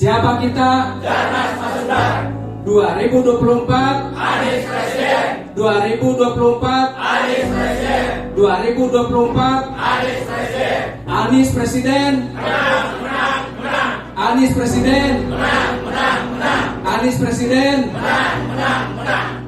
Siapa kita? Ganas Masudar. 2024 Anies Presiden. 2024 Anies Presiden. 2024 Anies Presiden. Anies Presiden. Menang, menang, menang. Anies Presiden. Menang, menang, menang. Anies Presiden. Menang, menang, menang.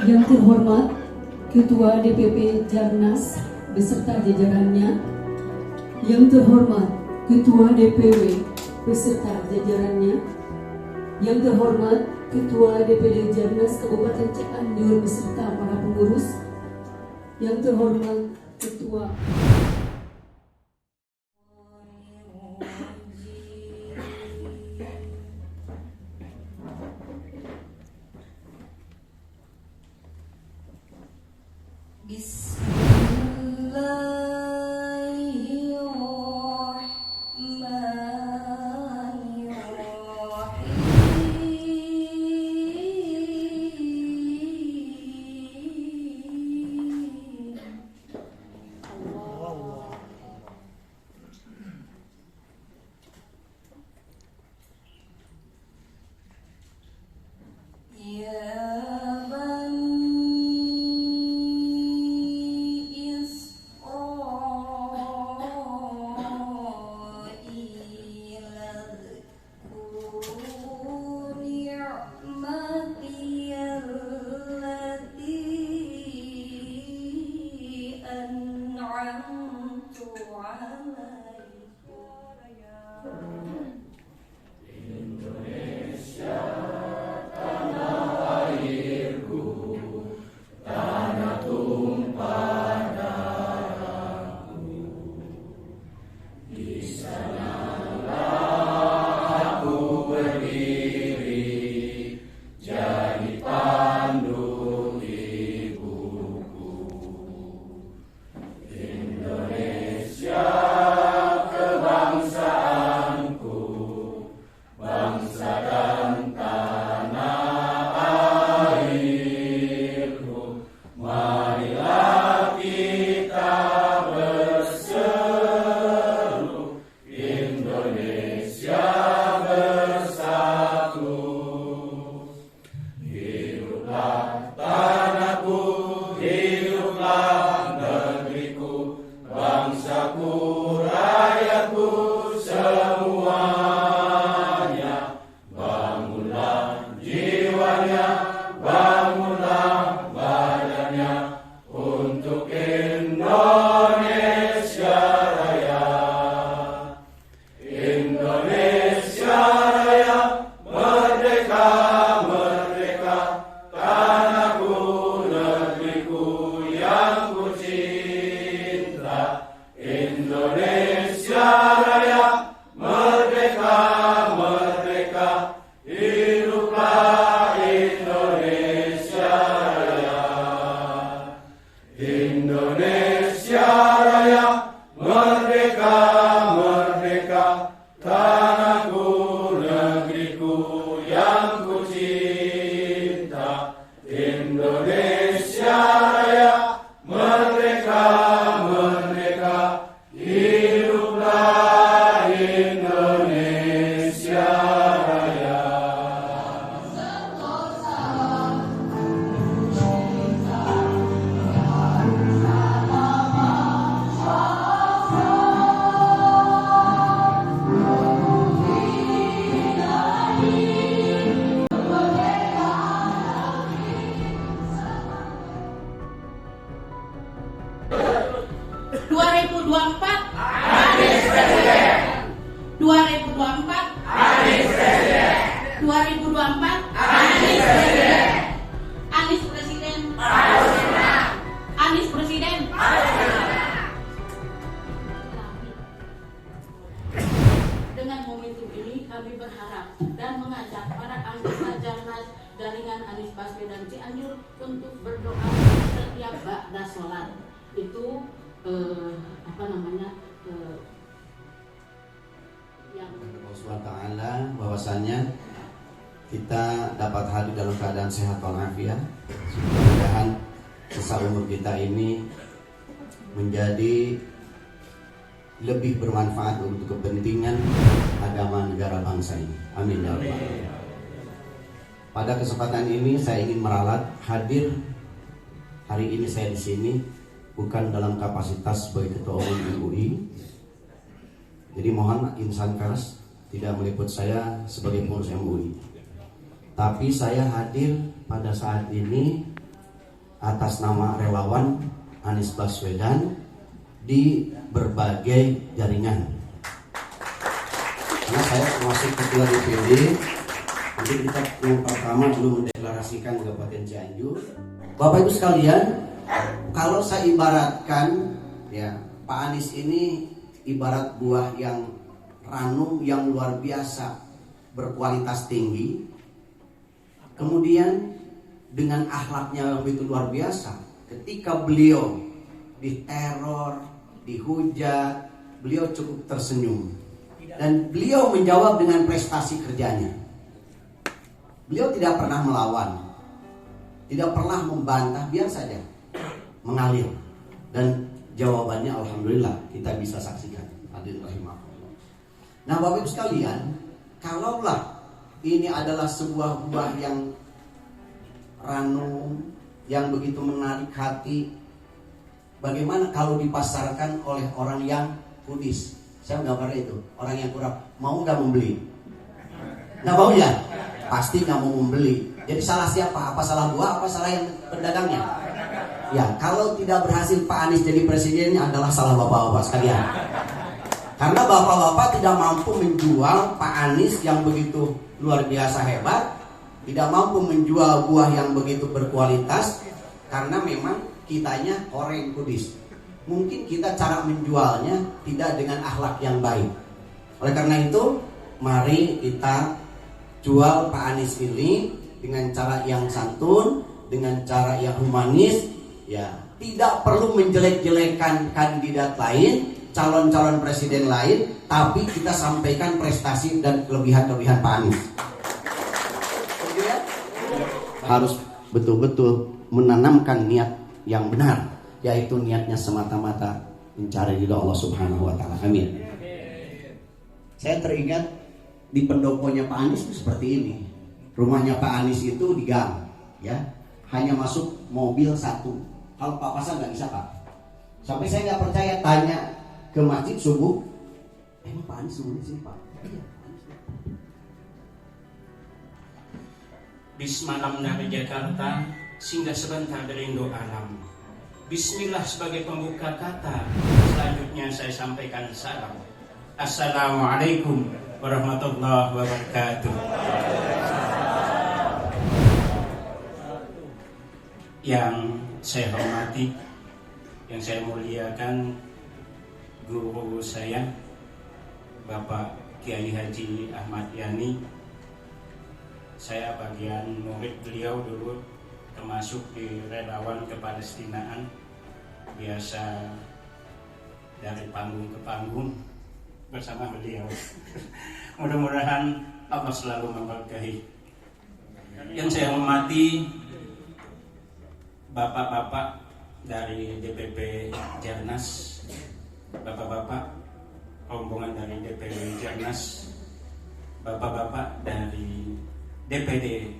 Yang terhormat Ketua DPP Jarnas beserta jajarannya, yang terhormat Ketua DPW beserta jajarannya, yang terhormat Ketua DPD Jarnas Kabupaten Cianjur beserta para pengurus, yang terhormat Ketua Dengan momentum ini kami berharap dan mengajak para anggota Jarnas jaringan Anies Baswedan Cianjur untuk berdoa setiap ba'da sholat. Itu yang Allah SWT bahwasannya kita dapat hadir dalam keadaan sehat walafiat. Mudah-mudahan sisa umur kita ini menjadi lebih bermanfaat untuk kepentingan agama negara bangsa ini. Amin ya Allah. Pada kesempatan ini saya ingin meralat hadir hari ini saya di sini bukan dalam kapasitas sebagai ketua umum MUI. Jadi mohon insan pers tidak meliput saya sebagai pengurus MUI. Tapi saya hadir pada saat ini atas nama relawan Anies Baswedan di berbagai jaringan. Karena saya termasuk ketua DPD, nanti kita yang pertama dulu mendeklarasikan Kabupaten Cianjur. Bapak Ibu sekalian, kalau saya ibaratkan ya, Pak Anies ini ibarat buah yang ranum yang luar biasa, berkualitas tinggi. Kemudian dengan akhlaknya yang begitu luar biasa, ketika beliau diteror, dihujat, beliau cukup tersenyum. Dan beliau menjawab dengan prestasi kerjanya. Beliau tidak pernah melawan, tidak pernah membantah, biar saja mengalir. Dan jawabannya alhamdulillah kita bisa saksikan. Hadirin rahimahullah. Nah, Bapak Ibu sekalian, kalaulah ini adalah sebuah buah yang ranum, yang begitu menarik hati, bagaimana kalau dipasarkan oleh orang yang kudis? Saya menggambar itu, orang yang kurang mau nggak membeli? Nggak mau ya? Pasti nggak mau membeli. Jadi salah siapa? Apa salah buah? Apa salah yang pedagangnya? Ya, kalau tidak berhasil Pak Anies jadi presidennya adalah salah bapak-bapak sekalian. Karena bapak-bapak tidak mampu menjual Pak Anies yang begitu luar biasa hebat, tidak mampu menjual buah yang begitu berkualitas, karena memang kitanya orang kudis. Mungkin kita cara menjualnya tidak dengan akhlak yang baik. Oleh karena itu, mari kita jual Pak Anies ini dengan cara yang santun, dengan cara yang humanis, ya. Tidak perlu menjelek-jelekan kandidat lain, calon-calon presiden lain, tapi kita sampaikan prestasi dan kelebihan-kelebihan Pak Anies. Harus betul-betul menanamkan niat yang benar, yaitu niatnya semata-mata mencari ridha Allah Subhanahu wa taala. Amin. Saya teringat di pendoponya Pak Anies itu seperti ini. Rumahnya Pak Anies itu di gang, ya. Hanya masuk mobil satu. Kalau Pak Pasan nggak bisa, Pak. Sampai saya nggak percaya, tanya ke masjid subuh, emang Pak Anies subuh di sini, Pak? Iya. Bis malam dari Jakarta, singgah sebentar dari Indo Alam. Bismillah sebagai pembuka kata. Selanjutnya saya sampaikan salam. Assalamualaikum warahmatullahi wabarakatuh. Yang saya hormati, yang saya muliakan, guru saya, Bapak Kiai Haji Ahmad Yani. Saya bagian murid beliau dulu, termasuk di relawan kepalestinaan, biasa dari panggung ke panggung bersama beliau. Mudah-mudahan Allah selalu memberkahi. Yang saya hormati bapak-bapak dari DPP Jarnas, bapak-bapak rombongan dari DPW Jarnas, bapak-bapak dari DPD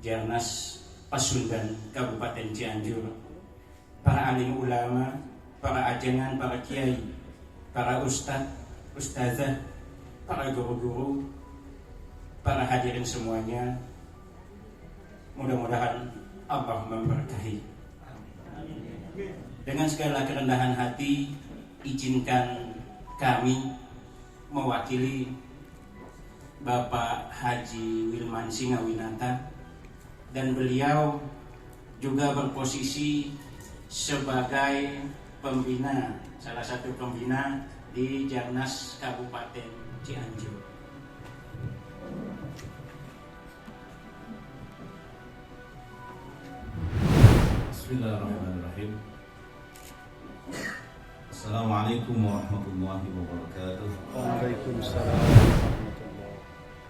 Jarnas Pasundan Kabupaten Cianjur, para alim ulama, para ajengan, para kiai, para ustadz, ustazah, para guru-guru, para hadirin semuanya, mudah-mudahan Allah memberkahi. Dengan segala kerendahan hati, izinkan kami mewakili Bapak Haji Wilman Singawinata, dan beliau juga berposisi sebagai pembina, salah satu pembina di Jarnas Kabupaten Cianjur. Bismillahirrahmanirrahim. Assalamualaikum warahmatullahi wabarakatuh. Waalaikumsalam.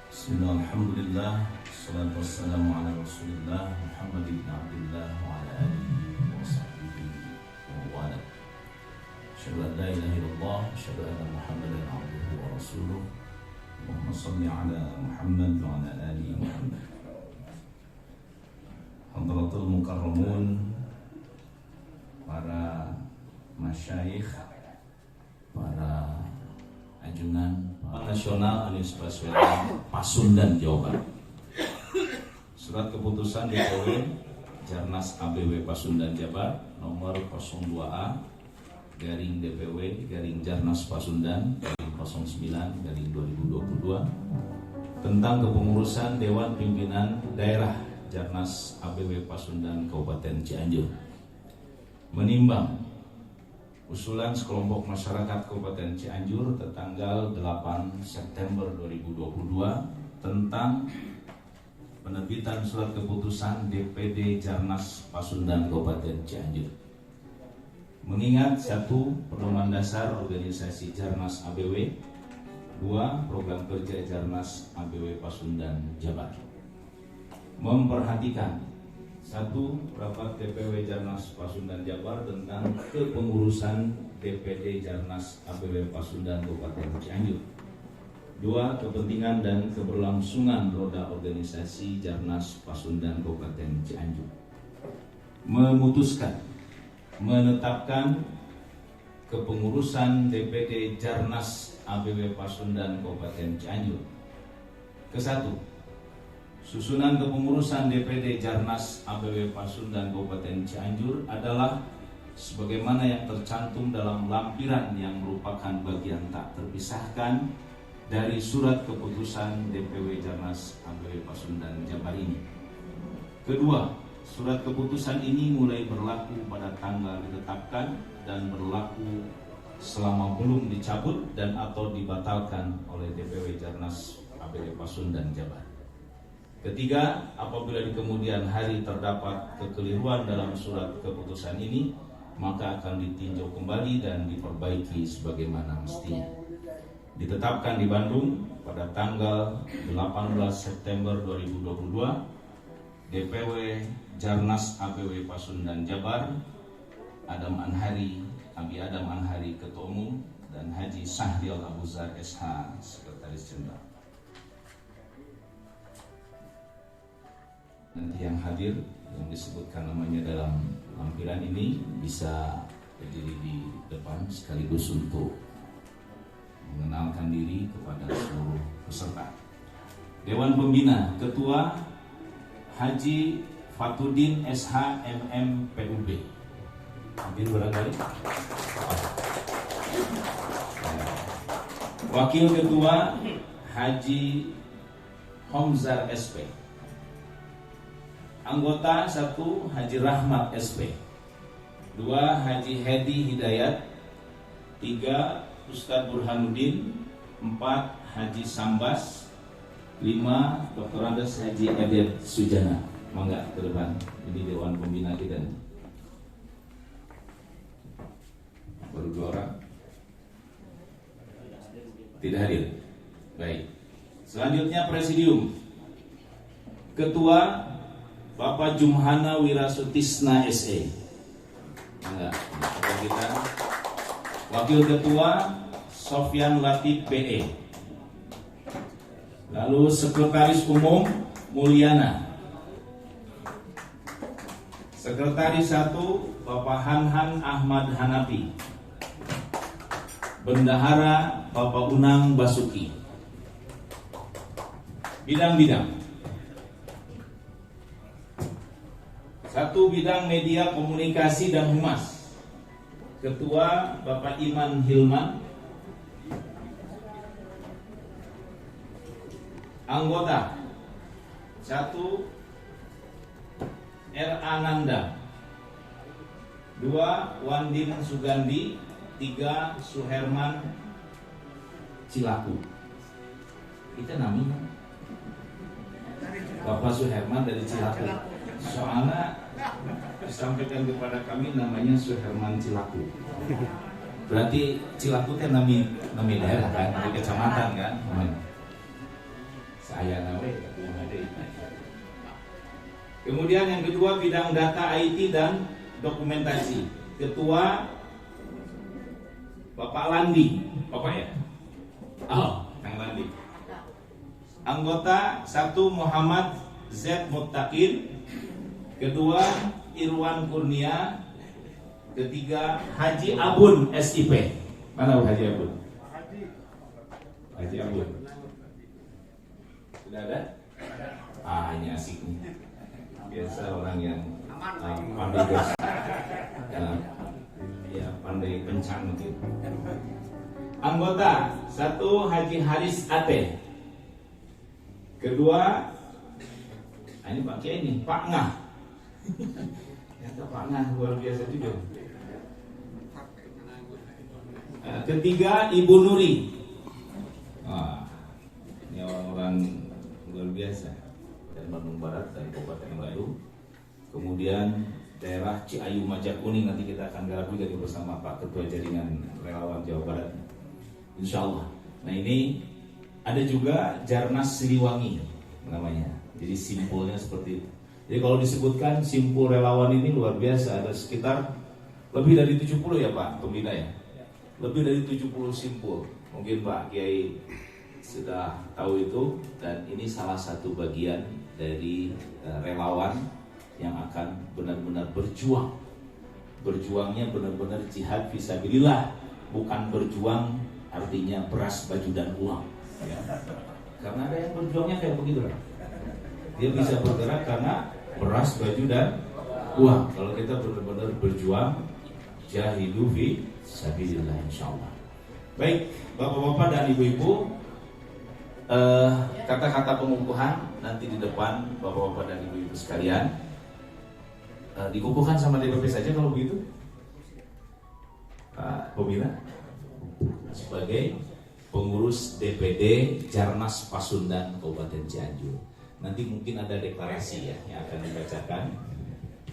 Bismillah, alhamdulillah, salatu wassalamu ala rasulillah Muhammad ibn Abdullah wa ala alihi wa sahbihi wa wala. Asyhadu an la ilaha illallah, asyhadu anna Muhammadan abduhu wa rasuluh. Allahumma shalli ala Muhammad wa ala ali Muhammad. Hadratul mukarramun, para masyayikh, para ajunan nasional Anies Baswedan Pasundan, Jawa Barat. Surat keputusan DPW Jarnas ABW Pasundan Jabar nomor 02A garing DPW garing Jarnas Pasundan garing 09 garing 2022 tentang kepengurusan Dewan Pimpinan Daerah Jarnas ABW Pasundan Kabupaten Cianjur. Menimbang usulan sekelompok masyarakat Kabupaten Cianjur tertanggal 8 September 2022 tentang penerbitan surat keputusan DPD Jarnas Pasundan Kabupaten Cianjur. Mengingat 1. Pedoman dasar organisasi Jarnas ABW, 2. Program kerja Jarnas ABW Pasundan Jabar. Memperhatikan 1. Rapat DPW Jarnas Pasundan Jabar tentang kepengurusan DPD Jarnas ABW Pasundan Kabupaten Cianjur. 2. Kepentingan dan keberlangsungan roda organisasi Jarnas Pasundan Kabupaten Cianjur. Memutuskan menetapkan kepengurusan DPD Jarnas ABW Pasundan Kabupaten Cianjur. Ke-1. Susunan kepengurusan DPD Jarnas ABW Pasundan Kabupaten Cianjur adalah sebagaimana yang tercantum dalam lampiran yang merupakan bagian tak terpisahkan dari surat keputusan DPW Jarnas ABW Pasundan Jabar ini. Kedua, surat keputusan ini mulai berlaku pada tanggal ditetapkan dan berlaku selama belum dicabut dan atau dibatalkan oleh DPW Jarnas ABW Pasundan Jabar. Ketiga, apabila di kemudian hari terdapat kekeliruan dalam surat keputusan ini, maka akan ditinjau kembali dan diperbaiki sebagaimana mestinya. Ditetapkan di Bandung pada tanggal 18 September 2022, DPW Jarnas ABW Pasundan Jabar, Adam Anhari, Abi Adam Anhari Ketua Umum, dan Haji Sahrial Abuzar SH Sekretaris Jenderal. Nanti yang hadir yang disebutkan namanya dalam lampiran ini bisa berdiri di depan sekaligus untuk mengenalkan diri kepada seluruh peserta. Dewan Pembina, Ketua Haji Fatudin SH MM PUB. Hadir barangkali. Wakil Ketua Haji Homzar SP. Anggota 1 Haji Rahmat SP, 2 Haji Hedi Hidayat, 3 Ustadz Burhanuddin, 4 Haji Sambas, 5 Dr. Andes Haji Edet Sujana. Mangga ke depan, ini Dewan Pembina kita. Baru 2 orang tidak hadir. Baik. Selanjutnya Presidium. Ketua Bapak Jumhana Wirasutisna SE. Enggak, kita. Wakil Ketua Sofyan Latif PE. Lalu Sekretaris Umum Mulyana. Sekretaris 1 Bapak Hanhan Ahmad Hanafi. Bendahara Bapak Unang Basuki. Bidang-bidang. 1 Bidang Media Komunikasi dan Humas, Ketua Bapak Iman Hilman. Anggota 1 R. Ananda, 2 Wandin Sugandi, 3 Suherman Cilaku. Kita namanya Bapak Suherman dari Cilaku. Soalnya disampaikan kepada kami namanya Suherman Cilaku. Berarti Cilaku itu nama daerah kan, nama kecamatan kan. Saya nawe. Kemudian yang kedua bidang data IT dan dokumentasi. Ketua Bapak Landi, Bapak ya? Oh, Kang Landi. Anggota 1 Muhammad Z Muttaqin, kedua Irwan Kurnia, ketiga Haji Abun SIP. Mana Haji Abun? Haji Abun. Sudah ada? Ah, ini asik nih. Biasa orang yang pandai bos, ya pandai pencang mungkin. Anggota 1 Haji Haris Ate. Kedua, ini Pak Kiai ini, Pak Ngah. Ternyata Pak Ngah luar biasa juga. Ketiga, Ibu Nuri. Ini orang-orang luar biasa dari Bandung Barat, dari Kabupaten Bandung. Kemudian daerah Ciayu Majakuning, nanti kita akan garap juga bersama Pak Ketua Jaringan Relawan Jawa Barat, insya Allah. Nah ini ada juga Jarnas Siliwangi namanya. Jadi simpulnya seperti itu. Jadi kalau disebutkan simpul relawan ini luar biasa, ada sekitar lebih dari 70 ya Pak Pembina ya. Lebih dari 70 simpul. Mungkin Pak Kiai sudah tahu itu, dan ini salah satu bagian dari relawan yang akan benar-benar berjuang. Berjuangnya benar-benar jihad fisabilillah, bukan berjuang artinya beras, baju dan uang. Ya. Karena ada yang berjuangnya kayak begitu lah. Dia bisa bergerak karena beras, baju dan uang. Kalau kita benar-benar berjuang, jahidu fi sabilillah insyaallah. Baik, Bapak-bapak dan Ibu-ibu, kata-kata pengukuhan nanti di depan Bapak-bapak dan Ibu-ibu sekalian. Dikukuhkan sama DPP saja kalau begitu. Pak Pembina sebagai pengurus DPD Jarnas Pasundan Kabupaten Cianjur. Nanti mungkin ada deklarasi ya yang akan dibacakan,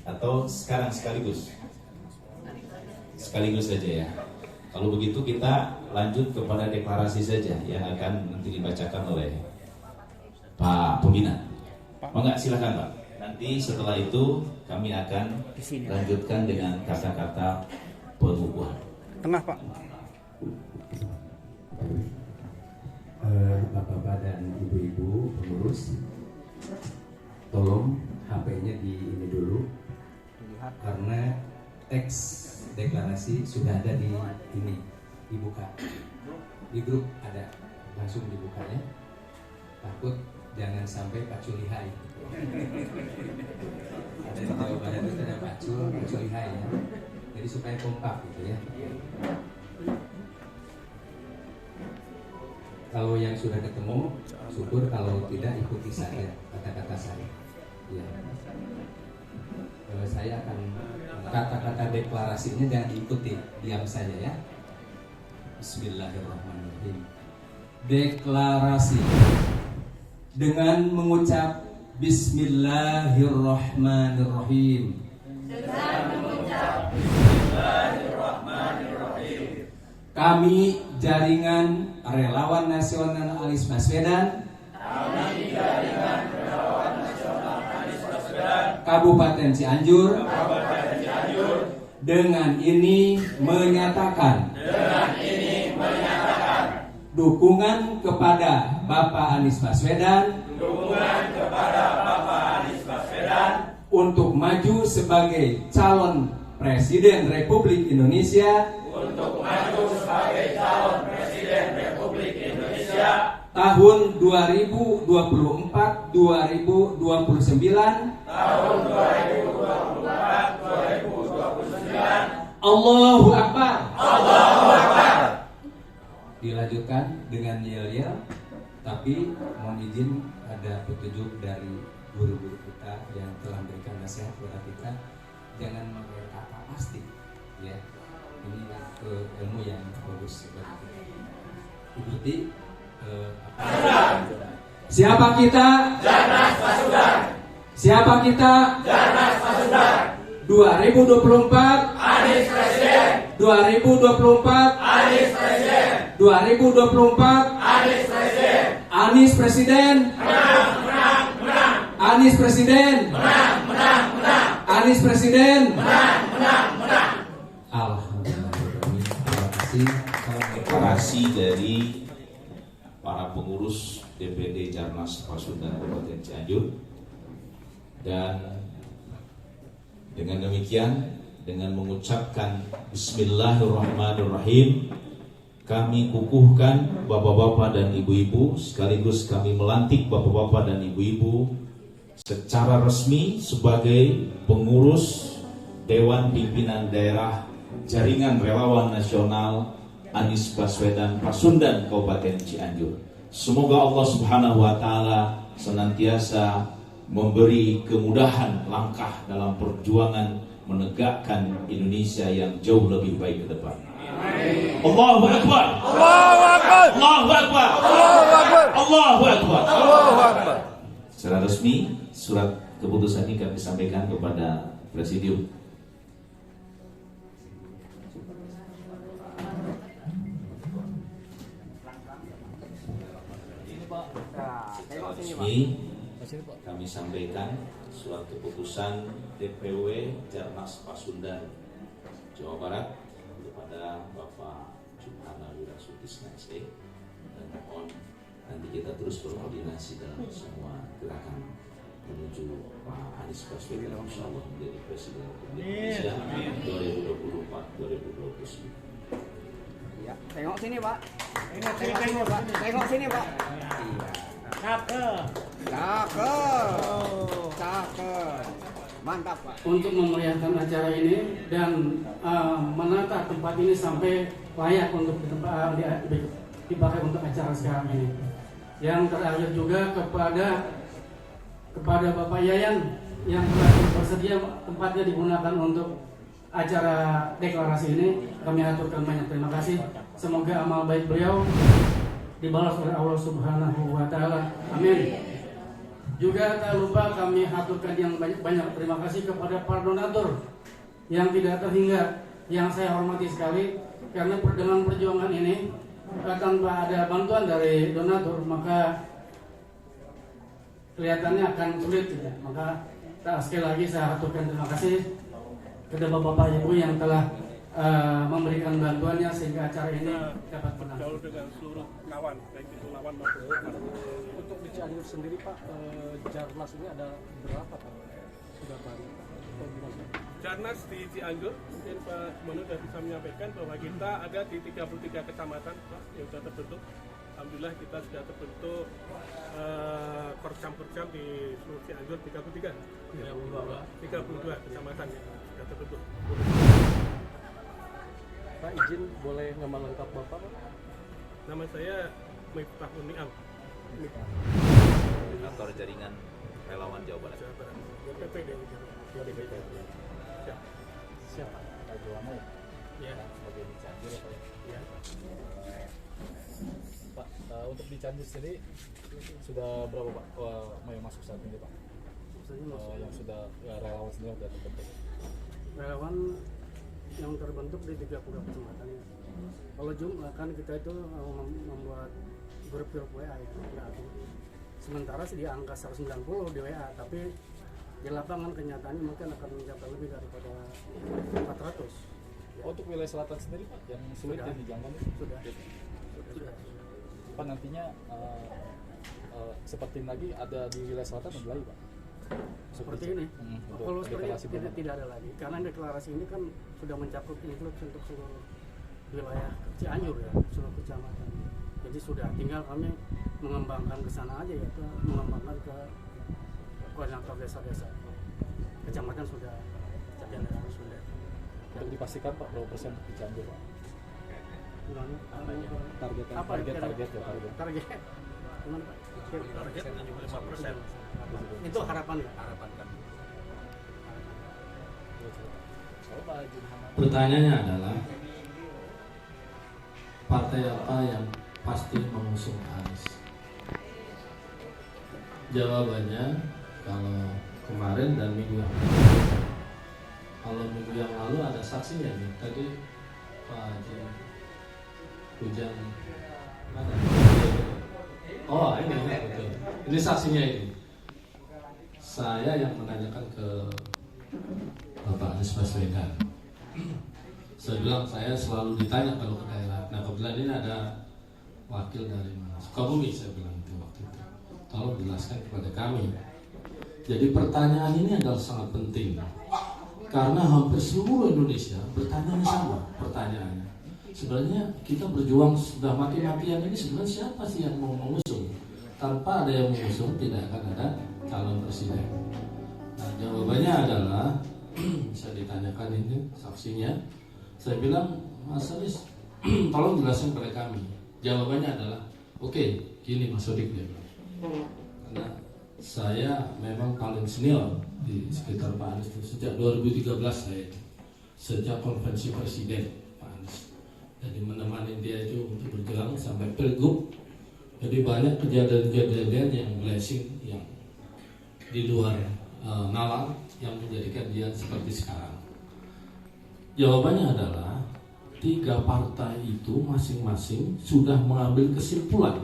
atau sekarang sekaligus saja ya. Kalau begitu kita lanjut kepada deklarasi saja yang akan nanti dibacakan oleh Pak Pembina. Enggak, silakan Pak. Nanti setelah itu kami akan lanjutkan dengan kata-kata pengukuhan. Tengah Pak. Bapak-bapak dan ibu-ibu pengurus, tolong HP-nya di ini dulu, karena teks deklarasi sudah ada di ini, dibuka di grup, ada, langsung dibukanya. Takut jangan sampai pacul lihai. Ada di Jawa Barat itu ada pacul lihai ya. Jadi supaya kompak gitu ya. Kalau yang sudah ketemu, syukur. Kalau tidak, ikuti saja kata-kata saya. Ya. Saya akan kata-kata deklarasinya jangan diikuti, diam saja ya. Bismillahirrahmanirrahim. Deklarasi dengan mengucap Bismillahirrahmanirrahim. Dengan mengucap Bismillahirrahmanirrahim. Kami Jaringan Relawan Nasional Anies Baswedan, Kabupaten Cianjur, dengan ini menyatakan dukungan kepada Bapak Anies Baswedan untuk maju sebagai calon Presiden Republik Indonesia tahun 2024-2029. Allahu Akbar. Dilanjutkan dengan yel-yel, tapi mohon izin ada petunjuk dari guru-guru kita yang telah memberikan nasihat kepada kita, jangan pakai kata pasti ya. Ini ilmu yang bagus bagi kita. Ikuti siapa kita? Jarnas Pasundan. Siapa kita? Jarnas Pasundan. 2024 Anies Presiden. 2024 Anies Presiden. 2024 Anies Presiden. Anies Presiden. Menang, menang, menang. Anies Presiden. Menang, menang, menang. Anies Presiden. Menang, menang, menang. Alhamdulillah. Terima kasih. Deklarasi dari para pengurus DPD Jarnas Pasundan Kabupaten Cianjur. Dan dengan demikian, dengan mengucapkan Bismillahirrahmanirrahim, kami kukuhkan bapak-bapak dan ibu-ibu, sekaligus kami melantik bapak-bapak dan ibu-ibu secara resmi sebagai pengurus Dewan Pimpinan Daerah Jaringan Relawan Nasional Anies Baswedan Pasundan Kabupaten Cianjur. Semoga Allah Subhanahu wa taala senantiasa memberi kemudahan langkah dalam perjuangan menegakkan Indonesia yang jauh lebih baik ke depan. Allahu Akbar. Allahu Akbar. Allahu Akbar. Allahu Akbar. Allahu Akbar. Allahu Akbar. Secara resmi surat keputusan ini kami sampaikan kepada Presidium. Resmi kami sampaikan surat keputusan DPW Jarnas Pasundan Jawa Barat kepada Bapak Juhana Wirasutisna SD, dan mohon nanti kita terus berkoordinasi dalam semua gerakan menuju Pak Anies Baswedan insya Allah menjadi Presiden Republik Indonesia 2024-2029. Ya, tengok sini Pak. Tengok sini Pak. Tengok sini Pak. Cakep. Cakep. Mantap Pak. Untuk memeriahkan acara ini dan menata tempat ini sampai layak untuk dipakai untuk acara sekarang ini. Yang terakhir juga kepada Bapak Yayan yang bersedia tempatnya digunakan untuk acara deklarasi ini, kami aturkan banyak terima kasih. Semoga amal baik beliau dibalas oleh Allah Subhanahu wa taala. Amin. Juga tak lupa kami aturkan yang banyak terima kasih kepada para donatur yang tidak terhingga, yang saya hormati sekali, karena dengan perjuangan ini tanpa ada bantuan dari donatur maka kelihatannya akan sulit ya. Maka sekali lagi saya aturkan terima kasih kepada Bapak Ibu yang telah memberikan bantuannya sehingga acara ini dapat menang. Jauh dengan seluruh kawan, baik itu lawan maupun kawan. Untuk di Cianjur sendiri Pak, Jarnas ini ada berapa Pak? Sudah banyak? Jarnas di Cianjur, mungkin Pak Manu sudah bisa menyampaikan bahwa kita ada di 33 kecamatan Pak, yang sudah terbentuk. Alhamdulillah kita sudah terbentuk korcam-korcam di seluruh Cianjur 32 kecamatan yang sudah terbentuk. Pak izin boleh nama lengkap Bapak Pak? Nama saya Miftah Uniam. Kantor Jaringan Relawan Jawa Barat. DPD. Siapa? Pak Juwana Ya. sebagai di Cianjur ya Pak? Ya. Pak, untuk di Cianjur sendiri sudah berapa Pak yang masuk saat ini Pak? Yang sudah relawan sendiri sudah terbentuk. Relawan yang terbentuk di 30 kecamatan ini. Kalau jumlah kan kita itu membuat grup-grup WA ya. Sementara di angka 190 di WA, tapi di lapangan kenyataannya mungkin akan mencapai lebih daripada 400. Ya. Untuk wilayah selatan sendiri Pak, yang sulit Sudah. yang dijangkau Sudah. Pak nantinya seperti lagi ada di wilayah selatan ada lagi Pak? Seperti ini. Kalau seperti ini tidak ada lagi, karena deklarasi ini kan sudah mencakup include untuk seluruh wilayah Cianjur ya, seluruh kecamatan. Jadi sudah tinggal kami mengembangkan ke sana aja ya, mengembangkan ke koordinator desa-desa. Kecamatan sudah, cadangan sudah. Untuk dipastikan Pak berapa persen di Cianjur Pak? Target. Gimana Pak? Target 75%. Itu harapan ya? Harapan kan. Pertanyaannya adalah partai apa yang pasti mengusung Anies? Jawabannya kalau kemarin dan minggu yang lalu. Kalau minggu yang lalu ada saksinya nih. Tadi Pak Haji Hujan mana? Oh ini betul. Ini saksinya ini. Saya yang menanyakan ke Bapak Anies Baswedan. Saya bilang saya selalu ditanya kalau ke daerah. Nah kebetulan ini ada wakil dari mana? Sukabumi saya bilang itu waktu itu. Tolong jelaskan kepada kami. Jadi pertanyaan ini adalah sangat penting karena hampir seluruh Indonesia bertanya sama pertanyaannya. Sebenarnya kita berjuang sudah mati-matian ini sebenarnya siapa sih yang mau mengusung? Tanpa ada yang mengusung tidak akan ada calon presiden. Nah, jawabannya adalah saya ditanyakan ini saksinya, saya bilang, Mas Aris, tolong jelaskan kepada kami. Jawabannya adalah, oke, gini Mas Sodik dia bilang. Karena saya memang paling senior di sekitar Pak Anies sejak 2013 saya, sejak konvensi presiden Pak Anies. Jadi menemani dia itu untuk berjalan sampai pilgub. Jadi banyak kejadian-kejadian yang blessing yang di luar nalar yang menjadikan dia seperti sekarang. Jawabannya adalah 3 partai itu masing-masing sudah mengambil kesimpulan.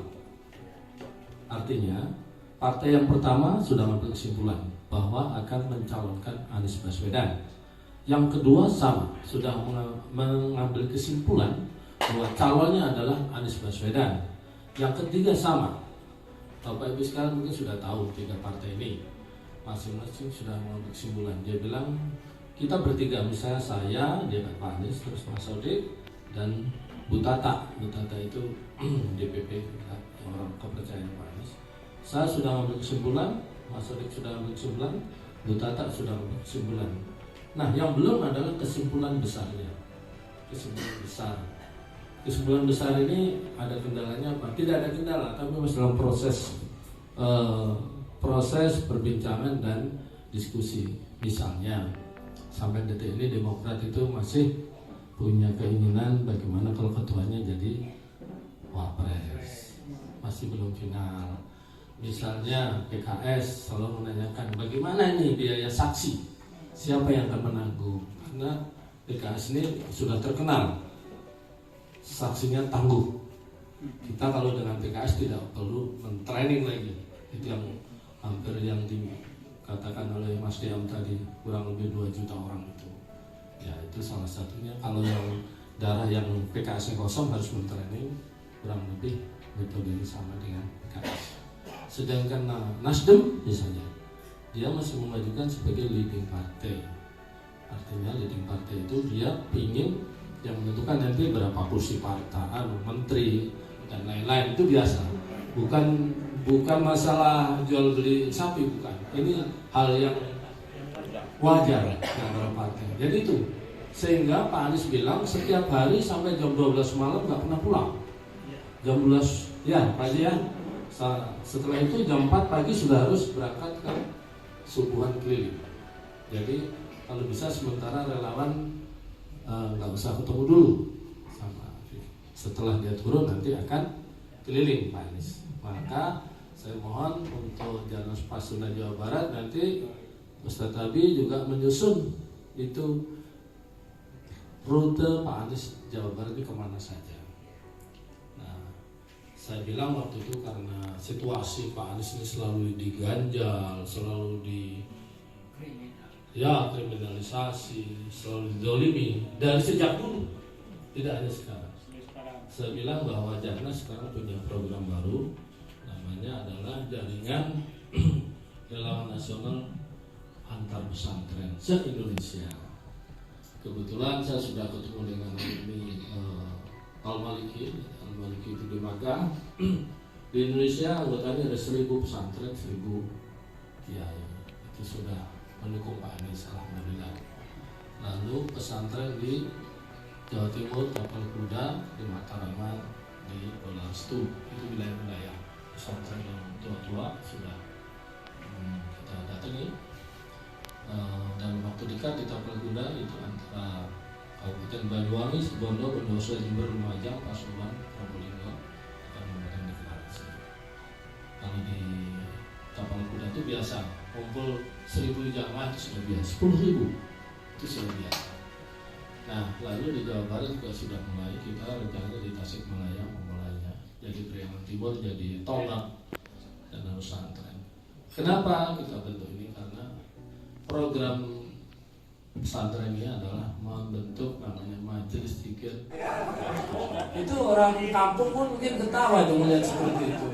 Artinya partai yang pertama sudah mengambil kesimpulan bahwa akan mencalonkan Anies Baswedan. Yang kedua sama, sudah mengambil kesimpulan bahwa calonnya adalah Anies Baswedan. Yang ketiga sama. Bapak Ibu sekarang mungkin sudah tahu 3 partai ini masing-masing sudah mengambil kesimpulan. Dia bilang kita bertiga, misalnya saya, dia Pak Anies, terus Mas Sodik dan Bu Tata. Bu Tata itu DPP orang kepercayaan Pak Anies. Saya sudah mengambil kesimpulan, Mas Sodik sudah mengambil kesimpulan, Bu Tata sudah mengambil kesimpulan. Nah, yang belum adalah kesimpulan besarnya. Kesimpulan besar. Kesimpulan besar ini ada kendalanya apa? Tidak ada kendala, tapi masih dalam proses perbincangan dan diskusi. Misalnya sampai detik ini Demokrat itu masih punya keinginan bagaimana kalau ketuanya jadi wapres, masih belum final. Misalnya PKS selalu menanyakan bagaimana ini biaya saksi, siapa yang akan menanggung, karena PKS ini sudah terkenal saksinya tangguh. Kita kalau dengan PKS tidak perlu men-training lagi. Itu yang hampir yang dikatakan oleh Mas Diam tadi, kurang lebih 2 juta orang itu. Ya, itu salah satunya. Kalau yang darah yang PKS kosong harus men-training, kurang lebih metodenya sama dengan PKS. Sedangkan Nasdem misalnya, dia masih mengajukan sebagai leading party. Artinya leading party itu dia ingin yang menentukan nanti berapa kursi partai, menteri dan lain-lain, itu biasa. Bukan masalah jual beli sapi, bukan. Ini hal yang wajar antara partai. Jadi itu sehingga Pak Anies bilang setiap hari sampai jam 12 malam nggak pernah pulang. Jam 12 ya pagi ya. Setelah itu jam 4 pagi sudah harus berangkat ke subuhan keliling. Jadi kalau bisa sementara relawan nggak usah ketemu dulu sama setelah dia turun nanti akan keliling Pak Anies. Maka saya mohon untuk Jarnas Pasuna Jawa Barat nanti Ustadz Abi juga menyusun itu rute Pak Anies Jawa Barat ini kemana saja. Nah, saya bilang waktu itu karena situasi Pak Anies ini selalu diganjal, selalu kriminalisasi, selalu didolimi dari sejak dulu, tidak hanya sekarang. Saya bilang bahwa Jarnas sekarang punya program baru, namanya adalah Jaringan Relawan Nasional Antar Pesantren se-Indonesia. Kebetulan saya sudah ketemu dengan ini Al-Maliki itu di Makkah. Di Indonesia anggotanya ada 1000 pesantren, 1000 kiai. Itu sudah mendukung Pak Anies, alhamdulillah. Lalu pesantren di Jawa Timur, Tapal Kuda, di Mataraman, di Bolastu, itu wilayah-wilayah pesantren yang tua-tua sudah kita datangi. Dan waktu dekat di Tapal Kuda itu antara Kabupaten Banyuwangi, Sibondo, Bondowoso, Jember, Lumajang, Pasuruan, Probolinggo akan memberikan deklarasi. Kalau di Tapal Kuda itu biasa kumpul 1000 jamaah itu sudah biasa, 10.000 itu sudah biasa. Nah, lalu di Jawa Barat juga sudah mulai, kita rencana di Tasikmalaya memulainya. Jadi Priangan Timur jadi Tonggak dan pesantren. Kenapa kita bentuk ini? Karena program pesantren ini adalah membentuk namanya majelis zikir. Itu orang kampung pun mungkin ketawa tuh melihat seperti itu.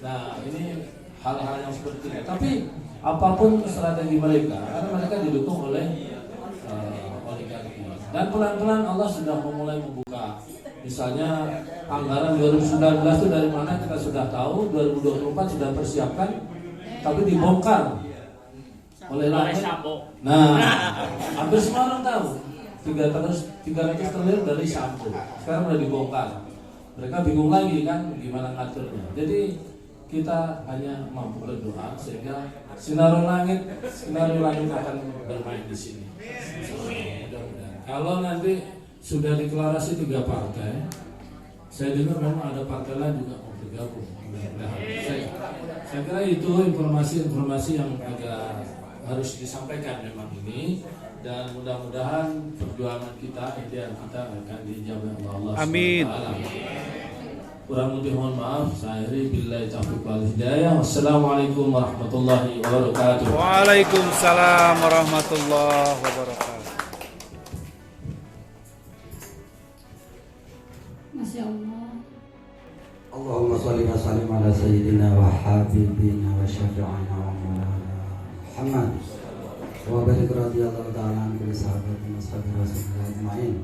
Nah, ini hal-hal yang seperti ini. Tapi apapun strategi mereka, karena mereka didukung oleh oligarki. Dan pelan-pelan Allah sudah memulai membuka. Misalnya anggaran 2019 itu dari mana kita sudah tahu, 2024 sudah persiapkan tapi dibongkar oleh langit. Nah, hampir semua orang tahu 300 triliun dari Sampo. Sekarang udah dibongkar. Mereka bingung lagi kan gimana ngaturnya. Jadi kita hanya mampu berdoa sehingga sinar langit akan bermain di sini. Mudah-mudahan. Kalau nanti sudah deklarasi 3 partai, saya dengar memang ada partai lain juga mau bergabung. Saya kira itu informasi yang agak harus disampaikan memang ini, dan mudah-mudahan perjuangan kita, ideal kita akan dijawab oleh Allah. Amin. Kurang lebih mohon maaf. Saya billahi taufiq wal hidayah. Wassalamualaikum warahmatullahi wabarakatuh. Waalaikumsalam warahmatullahi wabarakatuh. Masya Allah. Allahumma sholli wa sallim ala sayyidina wa habibina wa syafi'ina wa maulana Muhammad wa barik radhiyallahu ta'ala an kulli sahabatin wa ashabi Rasulillah ajma'in.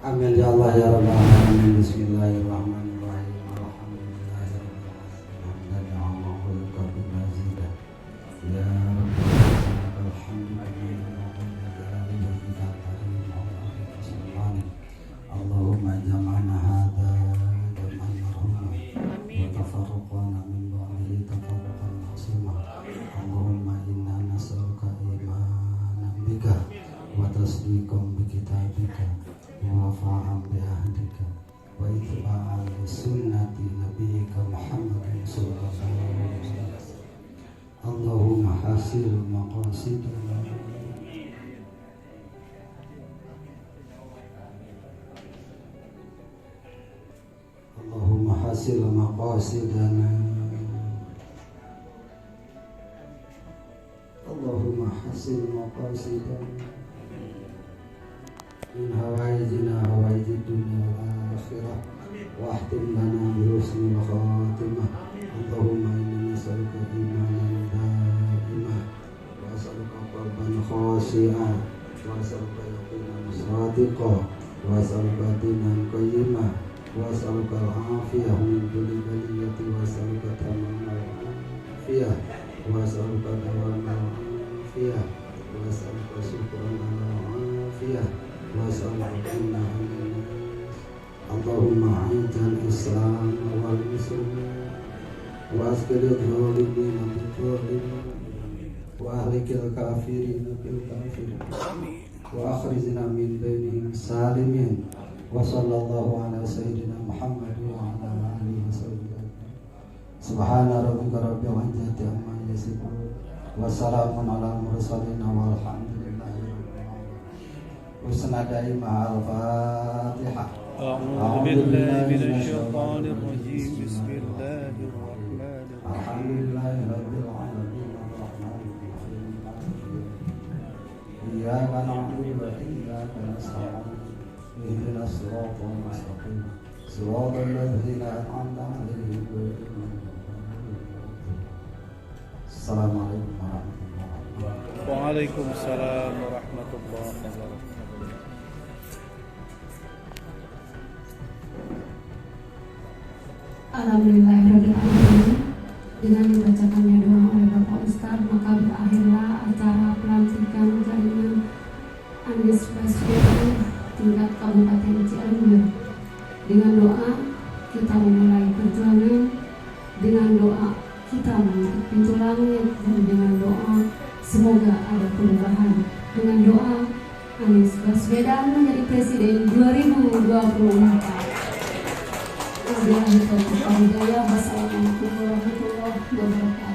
Amin ya Allah ya rabbal alamin. Bismillahirrahmanirrahim. Alhamdulillahi rabbil alamin. Hamdan ni'ama wa yukafi mazidah. Ya rabbal hamdulillah wa jalali wajhika karim wa alaihi wasallam. Allahumma jama'na hadha jam'an marhuma wa tafarraqna min ba'dihi tafarraqan ma'suma. Allahumma inna nas'aluka imanan bika wa tasdiqan bi kitabika wa fa'am bi ahdika wa itba'an li sunnati nabiyyika Muhammadin sallallahu alaihi wasallam. Allahumma hasil maqasidana Allahumma hasil maqasidana Allahumma hasil maqasidana min hawaijina hawaijid dunya wal akhirah wa ahtim lana bi husnil khatimah. Allahumma inna nas'aluka imanan da'imah wa as'aluka qalban khashi'an wa as'aluka yaqinan shadiqan wa as'aluka dinan qayyimah wa as'aluka al-afiyah min kulli baliyati wa as'aluka tamamal afiyah wa as'aluka dawamal afiyah wa as'aluka syukran al-afiyah wa as'aluka innahu Allahumma a'injal Islam wal muslimin wa asqidil zalimin bil zalimin wa ahlikil kafirin bil kafirin wa akhrijna min bainihim salimin wa sallallahu ala sayyidina Muhammad wa ala alihi wa sahbihi. Subhana rabbika rabbil izzati amma yasifun wa salamun ala mursalin walhamdulillahi rabbil alamin. Usnadai ma'al Fatihah. أعوذ بالله من الشيطان الرجيم بسم الله الرحمن الرحيم الحمد لله رب العالمين الرحمن الرحيم إياك نعبد وإياك نستعين اهدنا الصراط المستقيم صراط الذين أنعمت عليهم غير المغضوب عليهم. السلام عليكم ورحمة الله وبركاته. وعليكم السلام ورحمة الله وبركاته. Alhamdulillahirrahmanirrahim. Dengan dibacakannya doa oleh Bapak Ustaz, maka berakhirlah acara pelantikan jaringan Anies Baswedan tingkat Kabupaten Cianjur. Dengan doa kita memulai perjuangan, dengan doa kita menutup pintu langit, dan dengan doa semoga ada perubahan. Dengan doa Anies Baswedan menjadi Presiden 2024. Wassalamualaikum warahmatullahi wabarakatuh.